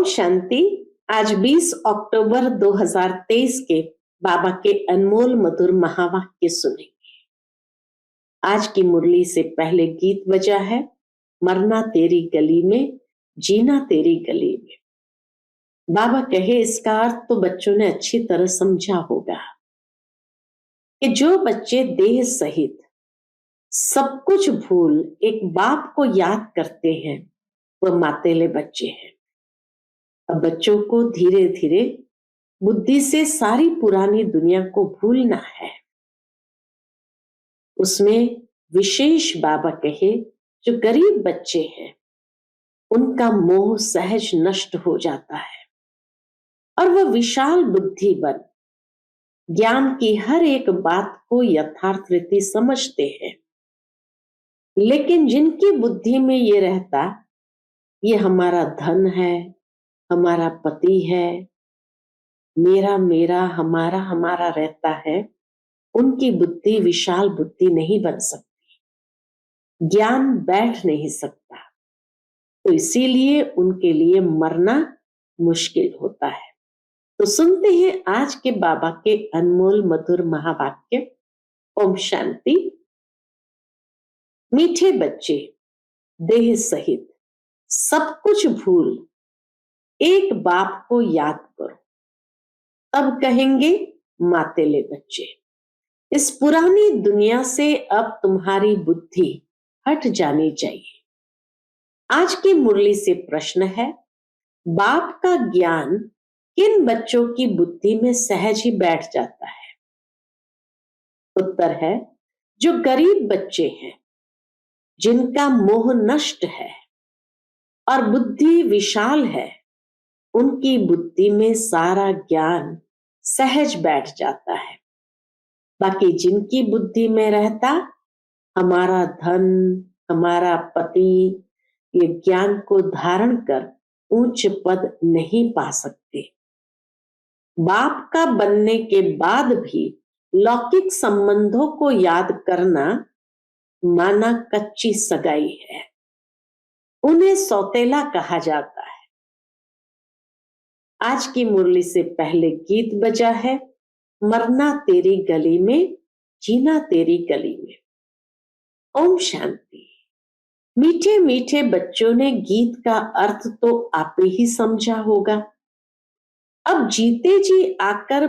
शांति। आज 20 अक्टूबर 2023 के बाबा के अनमोल मधुर महावाक्य सुनेंगे। आज की मुरली से पहले गीत बजा है, मरना तेरी गली में, जीना तेरी गली में। बाबा कहे इसका अर्थ तो बच्चों ने अच्छी तरह समझा होगा कि जो बच्चे देह सहित सब कुछ भूल एक बाप को याद करते हैं वह मातेले बच्चे हैं। अब बच्चों को धीरे धीरे बुद्धि से सारी पुरानी दुनिया को भूलना है। उसमें विशेष बाबा कहे जो गरीब बच्चे हैं उनका मोह सहज नष्ट हो जाता है और वह विशाल बुद्धि बन ज्ञान की हर एक बात को यथार्थ रीति समझते हैं। लेकिन जिनकी बुद्धि में ये रहता ये हमारा धन है, हमारा पति है, मेरा मेरा हमारा हमारा रहता है, उनकी बुद्धि विशाल बुद्धि नहीं बन सकती, ज्ञान बैठ नहीं सकता। तो इसीलिए उनके लिए मरना मुश्किल होता है। तो सुनते हैं आज के बाबा के अनमोल मधुर महावाक्य। ओम शांति। मीठे बच्चे देह सहित सब कुछ भूल एक बाप को याद करो, तब कहेंगे मातेले बच्चे। इस पुरानी दुनिया से अब तुम्हारी बुद्धि हट जानी चाहिए। आज की मुरली से प्रश्न है, बाप का ज्ञान किन बच्चों की बुद्धि में सहज ही बैठ जाता है? उत्तर है, जो गरीब बच्चे हैं, जिनका मोह नष्ट है और बुद्धि विशाल है, उनकी बुद्धि में सारा ज्ञान सहज बैठ जाता है। बाकी जिनकी बुद्धि में रहता हमारा धन, हमारा पति, ये ज्ञान को धारण कर ऊंच पद नहीं पा सकते। बाप का बनने के बाद भी लौकिक संबंधों को याद करना माना कच्ची सगाई है, उन्हें सौतेला कहा जाता है। आज की मुरली से पहले गीत बजा है, मरना तेरी गली में, जीना तेरी गली में। ओम शांति। मीठे मीठे बच्चों ने गीत का अर्थ तो आप ही समझा होगा। अब जीते जी आकर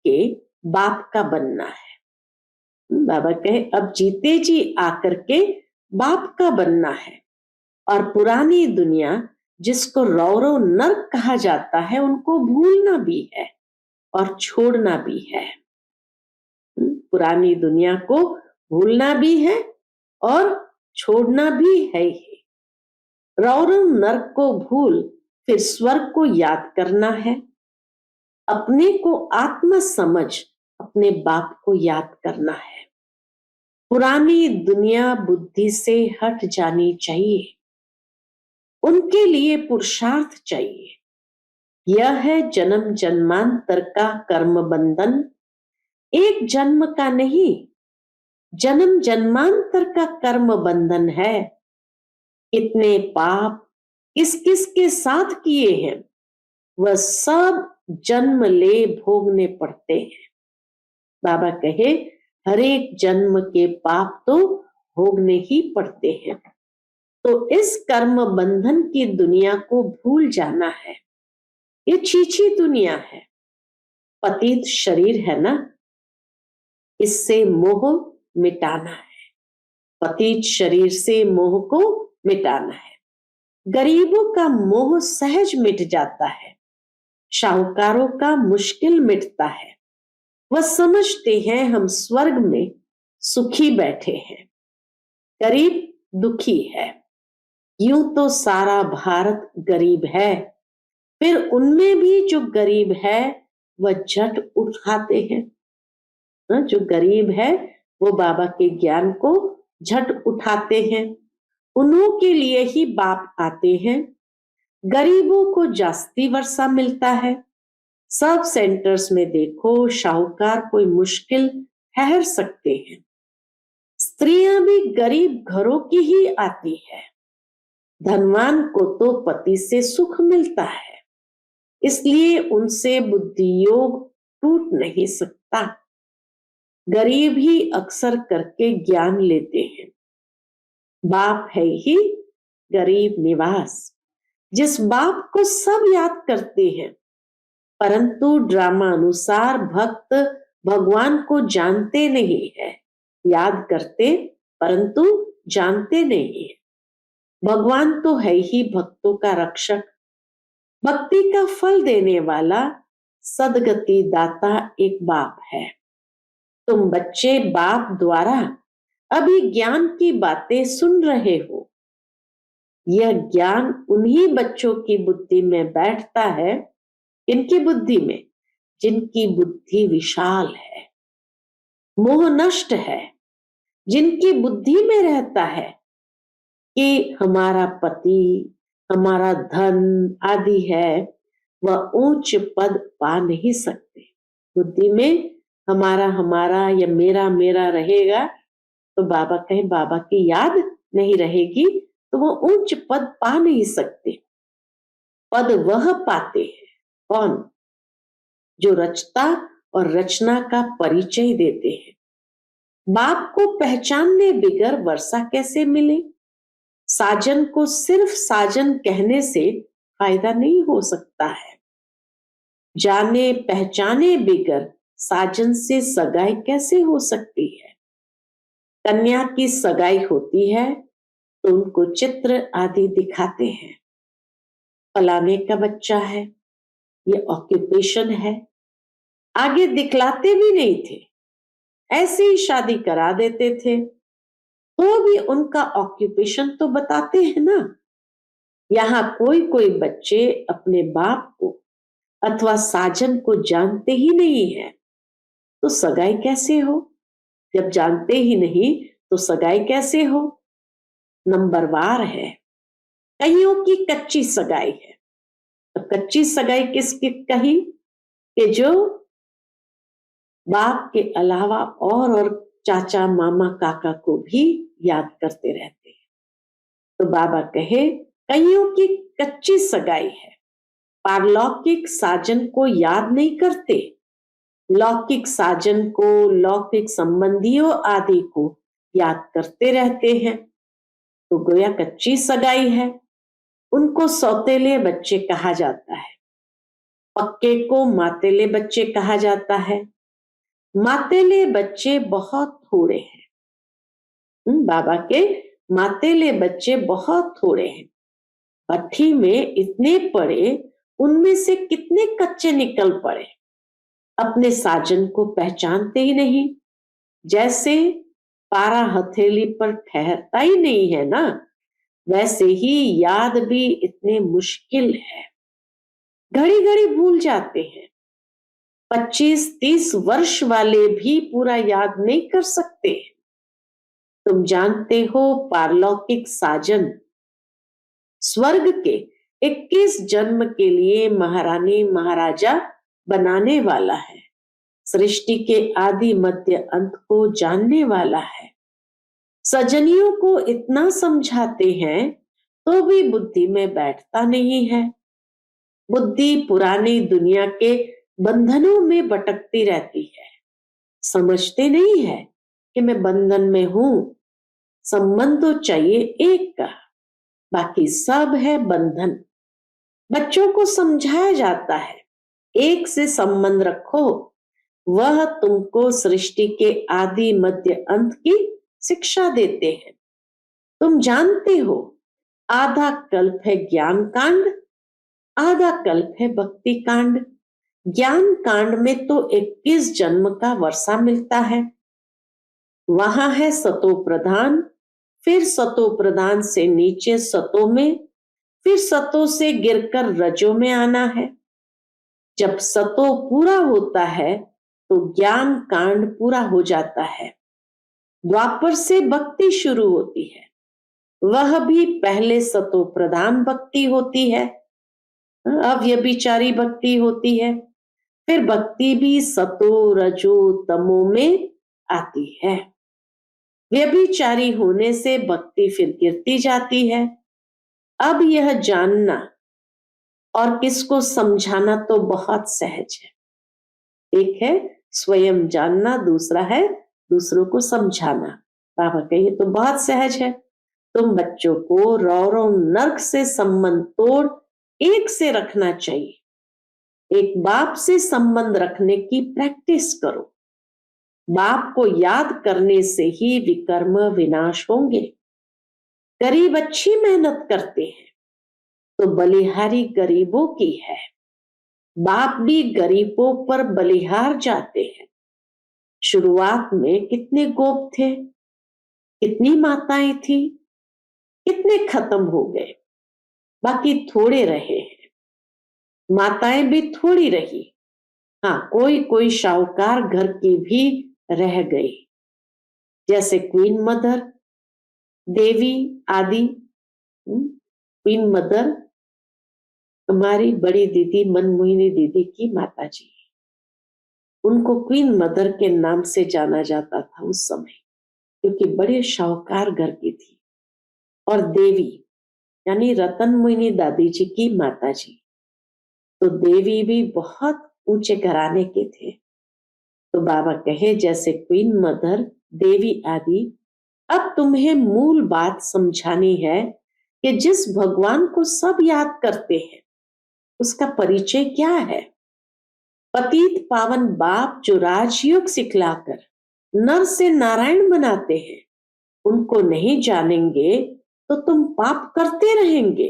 के बाप का बनना है। बाबा कहे अब जीते जी आकर के बाप का बनना है और पुरानी दुनिया जिसको रौरव नर्क कहा जाता है उनको भूलना भी है और छोड़ना भी है। पुरानी दुनिया को भूलना भी है और छोड़ना भी है ही। रौरव नर्क को भूल फिर स्वर्ग को याद करना है। अपने को आत्मा समझ अपने बाप को याद करना है। पुरानी दुनिया बुद्धि से हट जानी चाहिए, उनके लिए पुरुषार्थ चाहिए। यह है जन्म जन्मांतर का कर्म बंधन, एक जन्म का नहीं, जन्म जन्मांतर का कर्म बंधन है। इतने पाप किस किस के साथ किए हैं वह सब जन्म ले भोगने पड़ते हैं। बाबा कहे हर एक जन्म के पाप तो भोगने ही पड़ते हैं। तो इस कर्म बंधन की दुनिया को भूल जाना है। ये छीछी दुनिया है, पतित शरीर है ना, इससे मोह मिटाना है। पतित शरीर से मोह को मिटाना है। गरीबों का मोह सहज मिट जाता है, शाहूकारों का मुश्किल मिटता है। वह समझते हैं हम स्वर्ग में सुखी बैठे हैं, गरीब दुखी है। यूं तो सारा भारत गरीब है, फिर उनमें भी जो गरीब है वह झट उठाते हैं। जो गरीब है वो बाबा के ज्ञान को झट उठाते हैं। उन्हों के लिए ही बाप आते हैं। गरीबों को जास्ती वर्षा मिलता है। सब सेंटर्स में देखो शाहूकार कोई मुश्किल ठहर सकते हैं। स्त्रियां भी गरीब घरों की ही आती है। धनवान को तो पति से सुख मिलता है। इसलिए उनसे बुद्धि योग टूट नहीं सकता। गरीब ही अक्सर करके ज्ञान लेते हैं। बाप है ही गरीब निवास। जिस बाप को सब याद करते हैं, परंतु ड्रामा अनुसार भक्त भगवान को जानते नहीं है। याद करते परंतु जानते नहीं है। भगवान तो है ही भक्तों का रक्षक, भक्ति का फल देने वाला सदगति दाता एक बाप है। तुम बच्चे बाप द्वारा अभी ज्ञान की बातें सुन रहे हो। यह ज्ञान उन्हीं बच्चों की बुद्धि में बैठता है, इनकी बुद्धि में, जिनकी बुद्धि विशाल है, मोह नष्ट है, जिनकी बुद्धि में रहता है कि हमारा पति, हमारा धन आदि है, वह उच्च पद पा नहीं सकते। बुद्धि में हमारा हमारा या मेरा मेरा रहेगा तो बाबा कहे बाबा की याद नहीं रहेगी तो वो उच्च पद पा नहीं सकते। पद वह पाते हैं कौन? जो रचता और रचना का परिचय देते हैं। बाप को पहचानने बिगर वर्षा कैसे मिले? साजन को सिर्फ साजन कहने से फायदा नहीं हो सकता है। जाने पहचाने बिगर साजन से सगाई कैसे हो सकती है? कन्या की सगाई होती है तो उनको चित्र आदि दिखाते हैं। फलाने का बच्चा है, ये ऑक्यूपेशन है। आगे दिखलाते भी नहीं थे, ऐसे ही शादी करा देते थे, तो भी उनका ऑक्यूपेशन तो बताते हैं ना। यहाँ कोई कोई बच्चे अपने बाप को अथवा साजन को जानते ही नहीं है, तो सगाई कैसे हो? जब जानते ही नहीं तो सगाई कैसे हो? नंबरवार है। कईयों की कच्ची सगाई है। तो कच्ची सगाई किसकी कही? कि जो बाप के अलावा और चाचा मामा काका को भी याद करते रहते हैं। तो बाबा कहे कईयों की कच्ची सगाई है। पारलौकिक साजन को याद नहीं करते, लौकिक साजन को, लौकिक संबंधियों आदि को याद करते रहते हैं। तो गोया कच्ची सगाई है। उनको सौतेले बच्चे कहा जाता है, पक्के को मातेले बच्चे कहा जाता है। मातेले बच्चे बहुत थोड़े हैं। बाबा के मातेले बच्चे बहुत थोड़े हैं। भट्ठी में इतने पड़े, उनमें से कितने कच्चे निकल पड़े, अपने साजन को पहचानते ही नहीं। जैसे पारा हथेली पर ठहरता ही नहीं है ना, वैसे ही याद भी इतने मुश्किल है। घड़ी घड़ी भूल जाते हैं। 25-30 वर्ष वाले भी पूरा याद नहीं कर सकते। तुम जानते हो पारलौकिक साजन स्वर्ग के 21 जन्म के लिए महारानी महाराजा बनाने वाला है। सृष्टि के आदि मध्य अंत को जानने वाला है। सजनियों को इतना समझाते हैं तो भी बुद्धि में बैठता नहीं है। बुद्धि पुरानी दुनिया के बंधनों में भटकती रहती है। समझते नहीं है कि मैं बंधन में हूं। संबंध तो चाहिए एक का, बाकी सब है बंधन। बच्चों को समझाया जाता है एक से संबंध रखो, वह तुमको सृष्टि के आदि मध्य अंत की शिक्षा देते हैं। तुम जानते हो आधा कल्प है ज्ञान कांड, आधा कल्प है भक्ति कांड। ज्ञान कांड में तो 21 जन्म का वर्षा मिलता है। वहां है सतो प्रधान, फिर सतो प्रधान से नीचे सतो में, फिर सतो से गिरकर रजो में आना है। जब सतो पूरा होता है तो ज्ञान कांड पूरा हो जाता है। द्वापर से भक्ति शुरू होती है, वह भी पहले सतो प्रधान भक्ति होती है, अव्यभिचारी भक्ति होती है। फिर भक्ति भी सतो रजो तमो में आती है। व्यभिचारी होने से भक्ति फिर गिरती जाती है। अब यह जानना और किसको समझाना तो बहुत सहज है। एक है स्वयं जानना, दूसरा है दूसरों को समझाना। बाबा कहिए तो बहुत सहज है। तुम बच्चों को रौरव नर्क से संबंध तोड़ एक से रखना चाहिए। एक बाप से संबंध रखने की प्रैक्टिस करो। बाप को याद करने से ही विकर्म विनाश होंगे। गरीब अच्छी मेहनत करते हैं तो बलिहारी गरीबों की है। बाप भी गरीबों पर बलिहार जाते हैं। शुरुआत में कितने गोप थे, कितनी माताएं थी, कितने खत्म हो गए, बाकी थोड़े रहे हैं। माताएं भी थोड़ी रही। हाँ, कोई कोई शाहूकार घर की भी रह गई, जैसे क्वीन मदर, देवी आदि। क्वीन मदर हमारी बड़ी दीदी मनमोहिनी दीदी की माता जी, उनको क्वीन मदर के नाम से जाना जाता था उस समय, क्योंकि बड़े शाहूकार घर की थी। और देवी यानी रतन मोहिनी दादी जी की माता जी, तो देवी भी बहुत ऊंचे घराने के थे। तो बाबा कहे जैसे क्वीन मदर, देवी आदि। अब तुम्हें मूल बात समझानी है कि जिस भगवान को सब याद करते हैं उसका परिचय क्या है। पतित पावन बाप जो राजयोग सिखलाकर नर से नारायण बनाते हैं, उनको नहीं जानेंगे तो तुम पाप करते रहेंगे,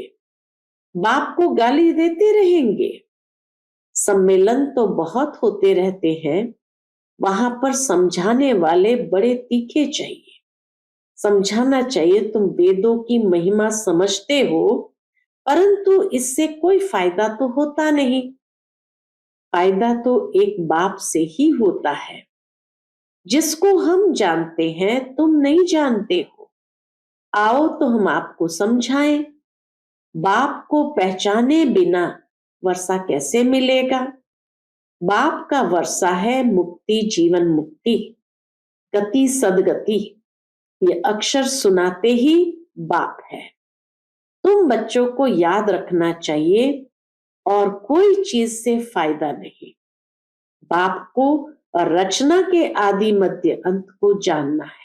बाप को गाली देते रहेंगे। सम्मेलन तो बहुत होते रहते हैं, वहां पर समझाने वाले बड़े तीखे चाहिए। समझाना चाहिए तुम वेदों की महिमा समझते हो, परंतु इससे कोई फायदा तो होता नहीं। फायदा तो एक बाप से ही होता है, जिसको हम जानते हैं तुम नहीं जानते हो। आओ तो हम आपको समझाएं। बाप को पहचाने बिना वर्षा कैसे मिलेगा। बाप का वर्षा है मुक्ति, जीवन मुक्ति, गति सदगति। ये अक्षर सुनाते ही बाप है। तुम बच्चों को याद रखना चाहिए और कोई चीज से फायदा नहीं। बाप को और रचना के आदि मध्य अंत को जानना है।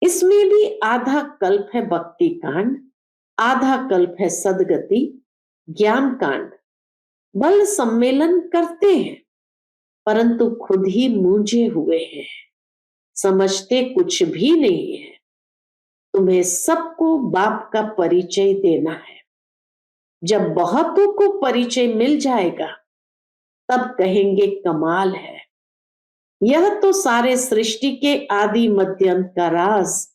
इसमें भी आधा कल्प है भक्ति कांड, आधा कल्प है सदगति ज्ञान कांड। बल सम्मेलन करते हैं परंतु खुद ही मूंझे हुए हैं, समझते कुछ भी नहीं है। तुम्हें सबको बाप का परिचय देना है। जब बहुतों को परिचय मिल जाएगा तब कहेंगे कमाल है। यह तो सारे सृष्टि के आदि मध्य अंत का राज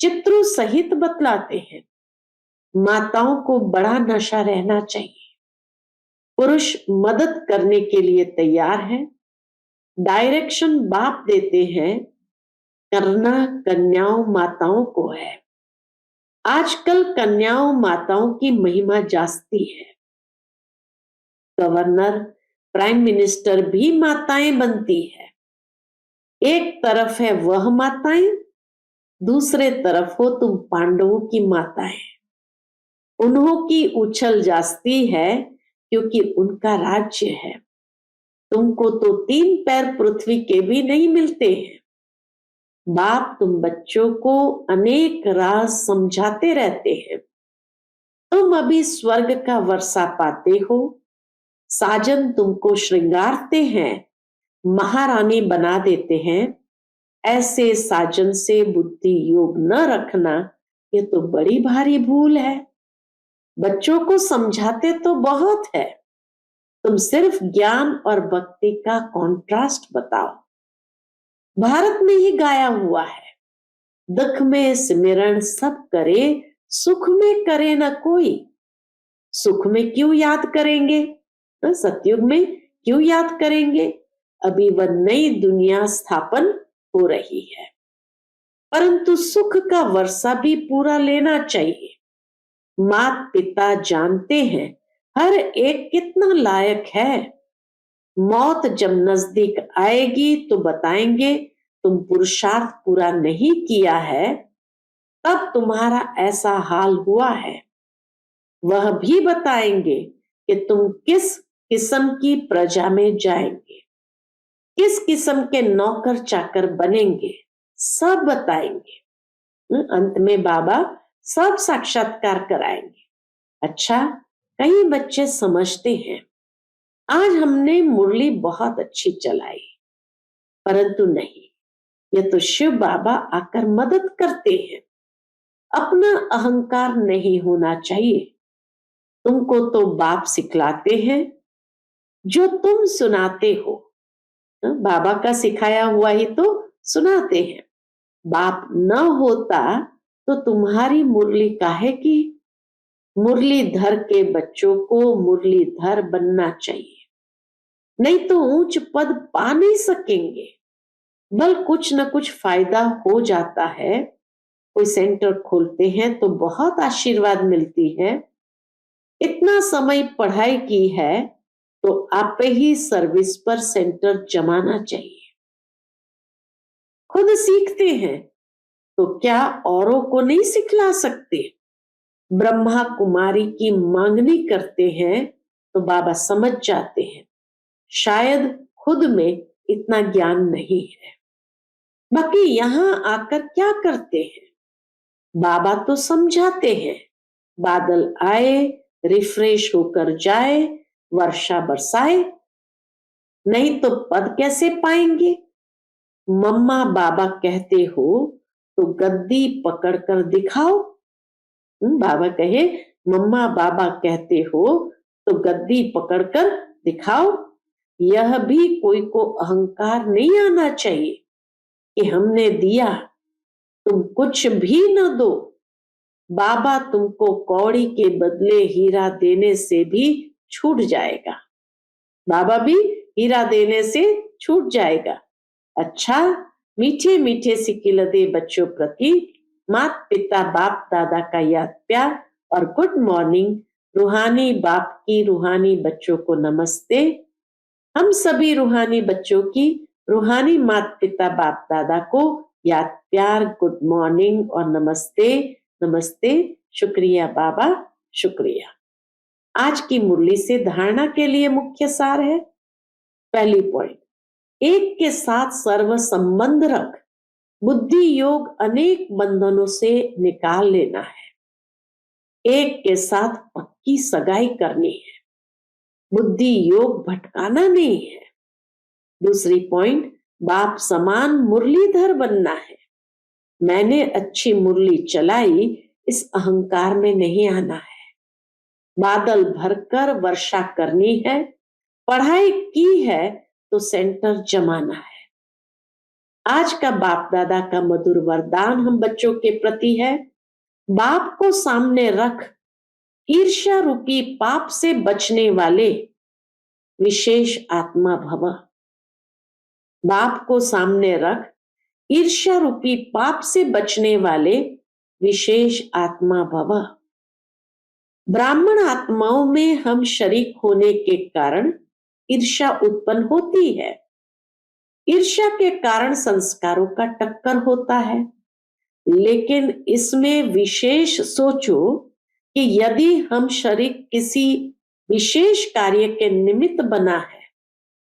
चित्रों सहित बतलाते हैं। माताओं को बड़ा नशा रहना चाहिए। पुरुष मदद करने के लिए तैयार है, डायरेक्शन बाप देते हैं, करना कन्याओं माताओं को है। आजकल कन्याओं माताओं की महिमा जास्ती है। गवर्नर, प्राइम मिनिस्टर भी माताएं बनती है। एक तरफ है वह माताएं, दूसरे तरफ हो तुम पांडवों की माताएं। उन्हों की उछल जास्ती है क्योंकि उनका राज्य है। तुमको तो 3 पैर पृथ्वी के भी नहीं मिलते हैं। बाप तुम बच्चों को अनेक राज समझाते रहते हैं। तुम अभी स्वर्ग का वर्षा पाते हो। साजन तुमको श्रृंगारते हैं, महारानी बना देते हैं। ऐसे साजन से बुद्धि योग न रखना, ये तो बड़ी भारी भूल है। बच्चों को समझाते तो बहुत है, तुम सिर्फ ज्ञान और भक्ति का कॉन्ट्रास्ट बताओ। भारत में ही गाया हुआ है, दुख में सिमरण सब करे, सुख में करे न कोई। सुख में क्यों याद करेंगे, सतयुग में क्यों याद करेंगे। अभी वह नई दुनिया स्थापन हो रही है, परंतु सुख का वर्षा भी पूरा लेना चाहिए। माता पिता जानते हैं हर एक कितना लायक है। मौत जब नजदीक आएगी तो बताएंगे तुम पुरुषार्थ पूरा नहीं किया है, तब तुम्हारा ऐसा हाल हुआ है। वह भी बताएंगे कि तुम किस किस्म की प्रजा में जाएंगे, किस किस्म के नौकर चाकर बनेंगे, सब बताएंगे। अंत में बाबा सब साक्षात्कार कराएंगे। अच्छा, कई बच्चे समझते हैं आज हमने मुरली बहुत अच्छी चलाई, परंतु नहीं, ये तो शिव बाबा आकर मदद करते हैं। अपना अहंकार नहीं होना चाहिए। तुमको तो बाप सिखलाते हैं, जो तुम सुनाते हो। बाबा का सिखाया हुआ ही तो सुनाते हैं। बाप न होता तो तुम्हारी मुरली काहे की? मुरलीधर के बच्चों को मुरलीधर बनना चाहिए, नहीं तो ऊंच पद पा नहीं सकेंगे। बल कुछ न कुछ फायदा हो जाता है। कोई सेंटर खोलते हैं तो बहुत आशीर्वाद मिलती है। इतना समय पढ़ाई की है तो आप ही सर्विस पर सेंटर जमाना चाहिए। खुद सीखते हैं तो क्या औरों को नहीं सिखला सकते? ब्रह्मा कुमारी की मांगनी करते हैं तो बाबा समझ जाते हैं शायद खुद में इतना ज्ञान नहीं है। बाकी यहाँ आकर क्या करते हैं? बाबा तो समझाते हैं, बादल आए रिफ्रेश होकर जाए, वर्षा बरसाए, नहीं तो पद कैसे पाएंगे? मम्मा बाबा कहते हो तो गद्दी पकड़कर दिखाओ। बाबा कहे मम्मा बाबा कहते हो तो गद्दी पकड़कर दिखाओ। यह भी कोई को अहंकार नहीं आना चाहिए कि हमने दिया, तुम कुछ भी न दो। बाबा तुमको कौड़ी के बदले हीरा देने से भी छूट जाएगा। बाबा भी हीरा देने से छूट जाएगा। अच्छा, मीठे मीठे सिकिलदे बच्चों प्रति माता पिता बाप दादा का याद प्यार और गुड मॉर्निंग। रूहानी बाप की रूहानी बच्चों को नमस्ते। हम सभी रूहानी बच्चों की रूहानी माता पिता बाप दादा को याद प्यार, गुड मॉर्निंग और नमस्ते। नमस्ते, शुक्रिया बाबा, शुक्रिया। आज की मुरली से धारणा के लिए मुख्य सार है। पहली पॉइंट, एक के साथ सर्व संबंध रख। बुद्धि योग अनेक बंधनों से निकाल लेना है। एक के साथ पक्की सगाई करनी है। बुद्धि योग भटकाना नहीं है। दूसरी पॉइंट, बाप समान मुरलीधर बनना है। मैंने अच्छी मुरली चलाई, इस अहंकार में नहीं आना है। बादल भरकर वर्षा करनी है। पढ़ाई की है तो सेंटर जमाना है। आज का बाप दादा का मधुर वरदान हम बच्चों के प्रति है, बाप को सामने रख, ईर्ष्या रूपी पाप से बचने वाले विशेष आत्मा भव। बाप को सामने रख, ईर्ष्या रूपी पाप से बचने वाले विशेष आत्मा भव। ब्राह्मण आत्माओं में हम शरीक होने के कारण ईर्ष्या उत्पन्न होती है। ईर्ष्या के कारण संस्कारों का टक्कर होता है। लेकिन इसमें विशेष सोचो कि यदि हम शरीक किसी विशेष कार्य के निमित्त बना है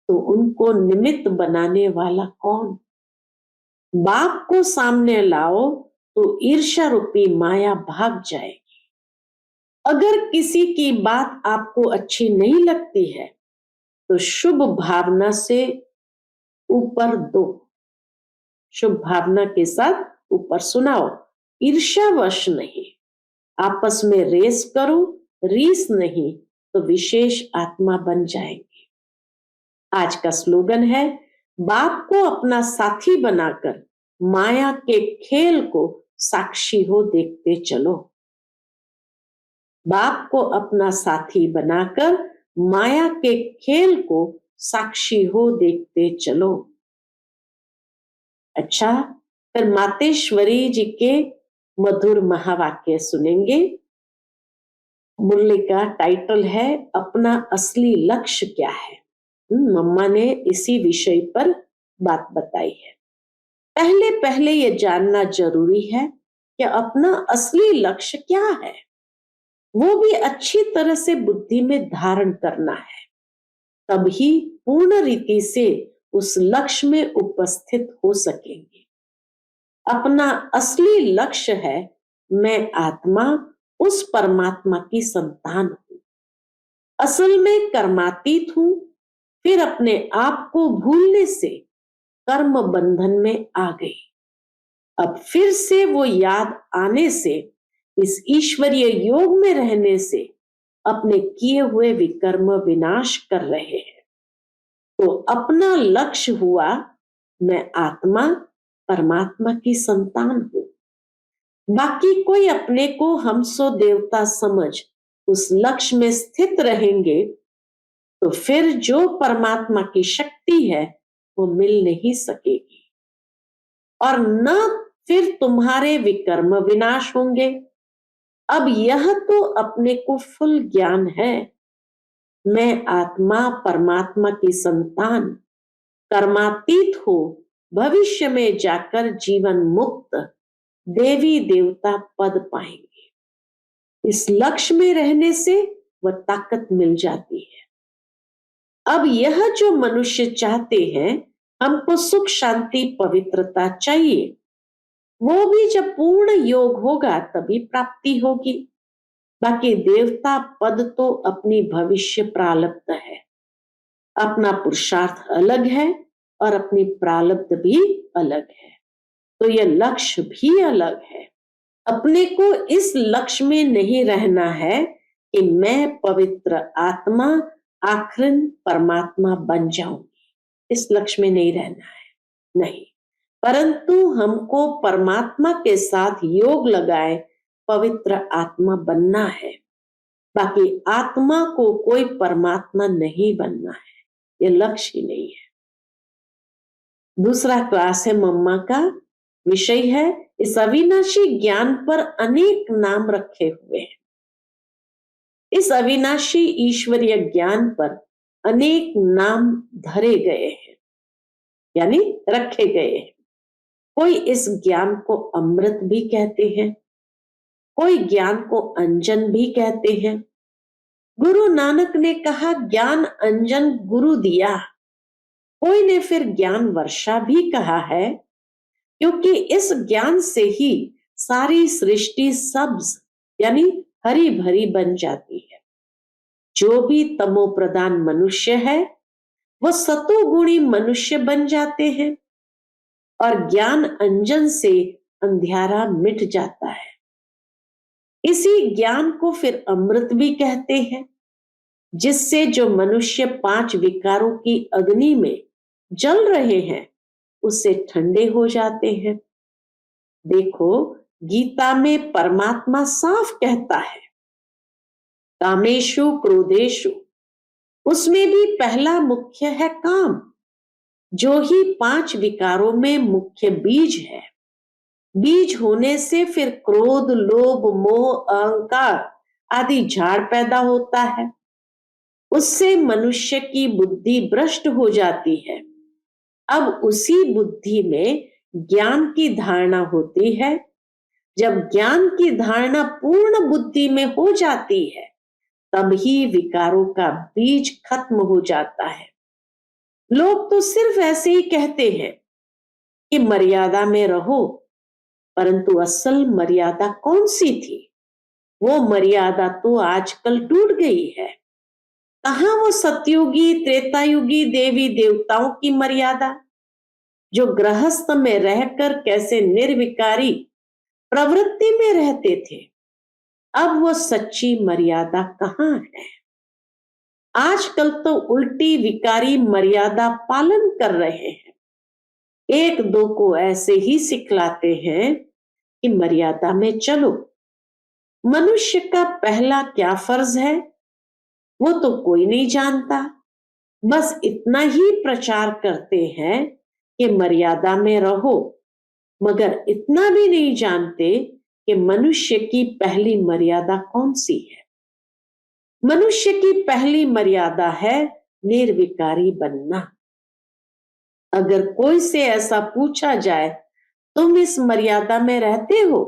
तो उनको निमित्त बनाने वाला कौन? बाप को सामने लाओ तो ईर्ष्या रूपी माया भाग जाएगी। अगर किसी की बात आपको अच्छी नहीं लगती है तो शुभ भावना से ऊपर दो, शुभ भावना के साथ ऊपर सुनाओ, ईर्ष्यावश नहीं। आपस में रेस करो, रीस नहीं, तो विशेष आत्मा बन जाएंगे। आज का स्लोगन है, बाप को अपना साथी बनाकर माया के खेल को साक्षी हो देखते चलो। बाप को अपना साथी बनाकर माया के खेल को साक्षी हो देखते चलो। अच्छा, फिर मातेश्वरी जी के मधुर महावाक्य सुनेंगे। मुरली का टाइटल है, अपना असली लक्ष्य क्या है। मम्मा ने इसी विषय पर बात बताई है। पहले पहले ये जानना जरूरी है कि अपना असली लक्ष्य क्या है। वो भी अच्छी तरह से बुद्धि में धारण करना है, तभी पूर्ण रीति से उस लक्ष्य में उपस्थित हो सकेंगे। अपना असली लक्ष्य है मैं आत्मा उस परमात्मा की संतान हूं, असल में कर्मातीत हूं, फिर अपने आप को भूलने से कर्म बंधन में आ गई। अब फिर से वो याद आने से, इस ईश्वरीय योग में रहने से अपने किए हुए विकर्म विनाश कर रहे हैं। तो अपना लक्ष्य हुआ मैं आत्मा परमात्मा की संतान हूं। बाकी कोई अपने को हम सो देवता समझ उस लक्ष्य में स्थित रहेंगे तो फिर जो परमात्मा की शक्ति है वो मिल नहीं सकेगी, और न फिर तुम्हारे विकर्म विनाश होंगे। अब यह तो अपने को फुल ज्ञान है, मैं आत्मा परमात्मा की संतान कर्मातीत हो भविष्य में जाकर जीवन मुक्त देवी देवता पद पाएंगे। इस लक्ष्य में रहने से वह ताकत मिल जाती है। अब यह जो मनुष्य चाहते हैं हमको सुख शांति पवित्रता चाहिए, वो भी जब पूर्ण योग होगा तभी प्राप्ति होगी। बाकी देवता पद तो अपनी भविष्य प्रारब्ध है, अपना पुरुषार्थ अलग है और अपनी प्रारब्ध भी अलग है, तो यह लक्ष्य भी अलग है। अपने को इस लक्ष्य में नहीं रहना है कि मैं पवित्र आत्मा आखिरन परमात्मा बन जाऊंगी, इस लक्ष्य में नहीं रहना है, नहीं, परंतु हमको परमात्मा के साथ योग लगाए पवित्र आत्मा बनना है। बाकी आत्मा को कोई परमात्मा नहीं बनना है, ये लक्ष्य ही नहीं है। दूसरा क्लास है मम्मा का, विषय है इस अविनाशी ज्ञान पर अनेक नाम रखे हुए हैं। इस अविनाशी ईश्वरीय ज्ञान पर अनेक नाम धरे गए हैं, यानी रखे गए हैं। कोई इस ज्ञान को अमृत भी कहते हैं, कोई ज्ञान को अंजन भी कहते हैं। गुरु नानक ने कहा ज्ञान अंजन गुरु दिया, कोई ने फिर ज्ञान वर्षा भी कहा है, क्योंकि इस ज्ञान से ही सारी सृष्टि सब्ज यानी हरी भरी बन जाती है। जो भी तमो प्रधान मनुष्य है वो सतोगुणी मनुष्य बन जाते हैं, और ज्ञान अंजन से अंधियारा मिट जाता है। इसी ज्ञान को फिर अमृत भी कहते हैं, जिससे जो मनुष्य 5 विकारों की अग्नि में जल रहे हैं उससे ठंडे हो जाते हैं। देखो गीता में परमात्मा साफ कहता है कामेषु क्रोधेषु, उसमें भी पहला मुख्य है काम, जो ही 5 विकारों में मुख्य बीज है। बीज होने से फिर क्रोध लोभ मोह अहंकार आदि झाड़ पैदा होता है, उससे मनुष्य की बुद्धि भ्रष्ट हो जाती है। अब उसी बुद्धि में ज्ञान की धारणा होती है। जब ज्ञान की धारणा पूर्ण बुद्धि में हो जाती है तब ही विकारों का बीज खत्म हो जाता है। लोग तो सिर्फ ऐसे ही कहते हैं कि मर्यादा में रहो, परंतु असल मर्यादा कौन सी थी? वो मर्यादा तो आजकल टूट गई है। कहां वो सतयुगी त्रेतायुगी देवी देवताओं की मर्यादा, जो गृहस्थ में रहकर कैसे निर्विकारी प्रवृत्ति में रहते थे। अब वो सच्ची मर्यादा कहां है? आजकल तो उल्टी विकारी मर्यादा पालन कर रहे हैं। एक दो को ऐसे ही सिखलाते हैं कि मर्यादा में चलो। मनुष्य का पहला क्या फर्ज है वो तो कोई नहीं जानता, बस इतना ही प्रचार करते हैं कि मर्यादा में रहो, मगर इतना भी नहीं जानते कि मनुष्य की पहली मर्यादा कौन सी है। मनुष्य की पहली मर्यादा है निर्विकारी बनना। अगर कोई से ऐसा पूछा जाए तुम इस मर्यादा में रहते हो,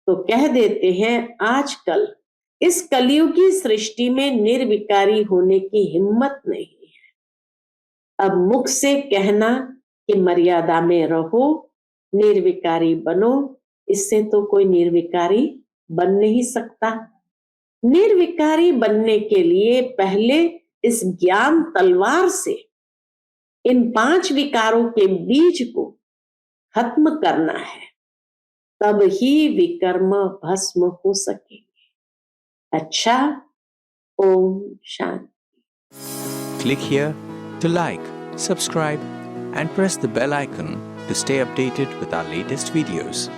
तो कह देते हैं आजकल इस कलयुगी सृष्टि में निर्विकारी होने की हिम्मत नहीं है। अब मुख से कहना कि मर्यादा में रहो, निर्विकारी बनो, इससे तो कोई निर्विकारी बन नहीं सकता। निर्विकारी बनने के लिए पहले इस ज्ञान तलवार से इन 5 विकारों के बीज को खत्म करना है, तब ही विकर्म भस्म हो सकेंगे। अच्छा, Om Shanti. Click here to like, subscribe, and press the bell icon to stay updated with our latest videos.